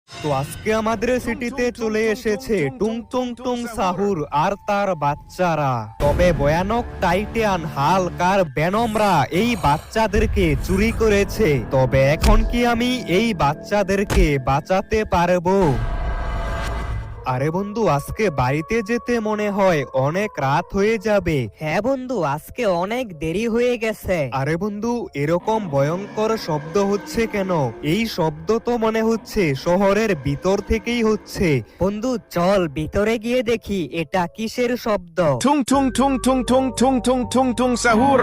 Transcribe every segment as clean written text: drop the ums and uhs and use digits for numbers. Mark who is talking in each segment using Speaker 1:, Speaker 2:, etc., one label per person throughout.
Speaker 1: তো আজকে আমাদের সিটিতে চলে এসেছে টুং টুং টুং সাহুর আর তার বাচ্চারা। তবে ভয়ানক টাইটান হাল্ক আর ভেনমরা এই বাচ্চাদেরকে চুরি করেছে। তবে এখন কি আমি এই বাচ্চাদেরকে বাঁচাতে পারবো? আরে বন্ধু, আজকে বাড়িতে যেতে মনে হয় অনেক রাত হয়ে যাবে।
Speaker 2: হ্যাঁ বন্ধু, আজকে অনেক দেরি হয়ে গেছে।
Speaker 1: আরে বন্ধু, এরকম ভয়ঙ্কর শব্দ হচ্ছে কেন? এই শব্দ তো মনে হচ্ছে শহরের ভিতর থেকেই হচ্ছে।
Speaker 2: বন্ধু চল ভিতরে গিয়ে দেখি এটা কিসের শব্দ।
Speaker 3: Tung tung tung tung tung tung tung tung tung sahur.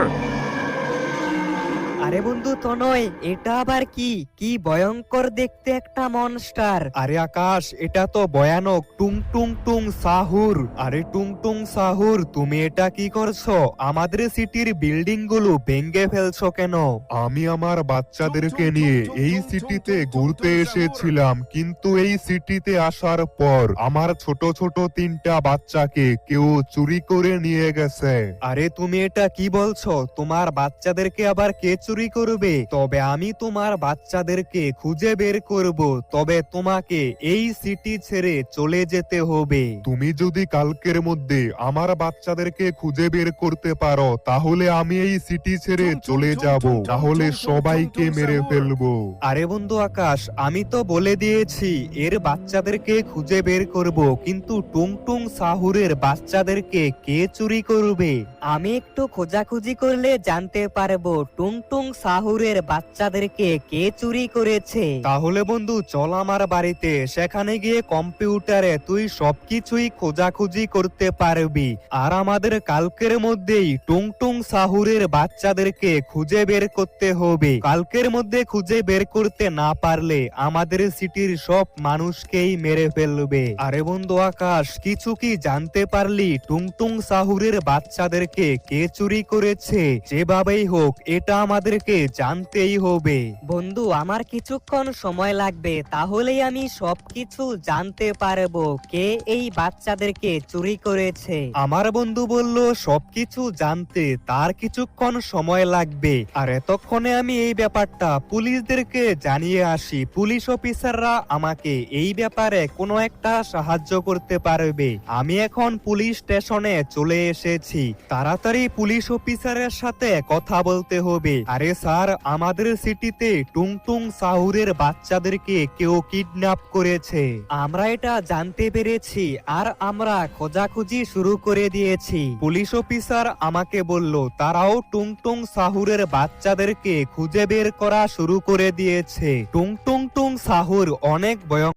Speaker 2: আরে বন্ধু তো নয়, এটা আবার কি কি ভয়ঙ্কর দেখতে একটা মনস্টার।
Speaker 1: আরে আকাশ, এটা তো ভয়ানক টুং টুং টুং সাহুর। আরে টুং টুং সাহুর, তুমি এটা কি করছো? আমাদের সিটির বিল্ডিং গুলো ভেঙে ফেলছো কেন? আমি আমার বাচ্চাদেরকে নিয়ে এই সিটিতে ঘুরতে এসেছিলাম, কিন্তু এই সিটিতে আসার পর আমার ছোট ছোট 3টা বাচ্চাকে কেউ চুরি করে নিয়ে গেছে। আরে তুমি এটা কি বলছো? তোমার বাচ্চাদেরকে আবার কে চুরি করবে? তবে আমি তোমার বাচ্চাদেরকে খুঁজে বের করব। তবে তোমাকে এই সিটি ছেড়ে চলে যেতে হবে। তুমি যদি কালকের মধ্যে আমার বাচ্চাদেরকে খুঁজে বের করতে পারো, তাহলে আমি এই সিটি ছেড়ে চলে যাব, তাহলে সবাইকে মেরে ফেলবো। আরে বন্ধু আকাশ, আমি তো বলে দিয়েছি এর বাচ্চাদেরকে খুঁজে বের করব, কিন্তু টুং টুং সাহুরের বাচ্চাদেরকে কে চুরি করবে?
Speaker 2: আমি একটু খোঁজাখুঁজি করলে জানতে পারবো টুং টুং সাহুরের বাচ্চাদেরকে কে চুরি করেছে।
Speaker 1: তাহলে বন্ধু চল আমার বাড়িতে, সেখানে গিয়ে কম্পিউটারে তুই সবকিছুই খোঁজাখুঁজি করতে পারবি। আর আমাদের কালকের মধ্যেই টুং টুং সাহুরের বাচ্চাদেরকে খুঁজে বের করতে হবে। কালকের মধ্যে খুঁজে বের করতে না পারলে আমাদের সিটির সব মানুষকেই মেরে ফেলবে। আরে বন্ধু আকাশ, কিছু কি জানতে পারলি টুং টুং সাহুরের বাচ্চাদেরকে কে চুরি করেছে? যেভাবেই হোক এটা আমাদেরকে জানতেই হবে।
Speaker 2: বন্ধু আমার কিছুক্ষণ সময় লাগবে, তাহলেই আমি সবকিছু জানতে পারবো কে এই বাচ্চাদেরকে চুরি করেছে।
Speaker 1: আমার বন্ধু বলল সবকিছু জানতে তার কিছুক্ষণ সময় লাগবে। আর এতক্ষণে আমি এই ব্যাপারটা পুলিশদেরকে জানিয়ে আসি। পুলিশ অফিসাররা আমাকে এই ব্যাপারে কোনো একটা সাহায্য করতে পারবে। আমি এখন পুলিশ স্টেশনে চলে এসেছি। তাড়াতাড়ি পুলিশ অফিসারের সাথে কথা বলতে হবে। আরে স্যার, আমাদের সিটিতে টুং টুং সাহুরের বাচ্চাদেরকে কেউ কিডন্যাপ করেছে।
Speaker 2: আমরা এটা জানতে পেরেছি আর আমরা খোঁজাখুঁজি শুরু করে দিয়েছি।
Speaker 1: পুলিশ অফিসার আমাকে বলল তারাও টুং টুং সাহুরের বাচ্চাদেরকে খুঁজে বের করা শুরু করে দিয়েছে। টুং টুং টুং সাহুর অনেক ভয়ঙ্কর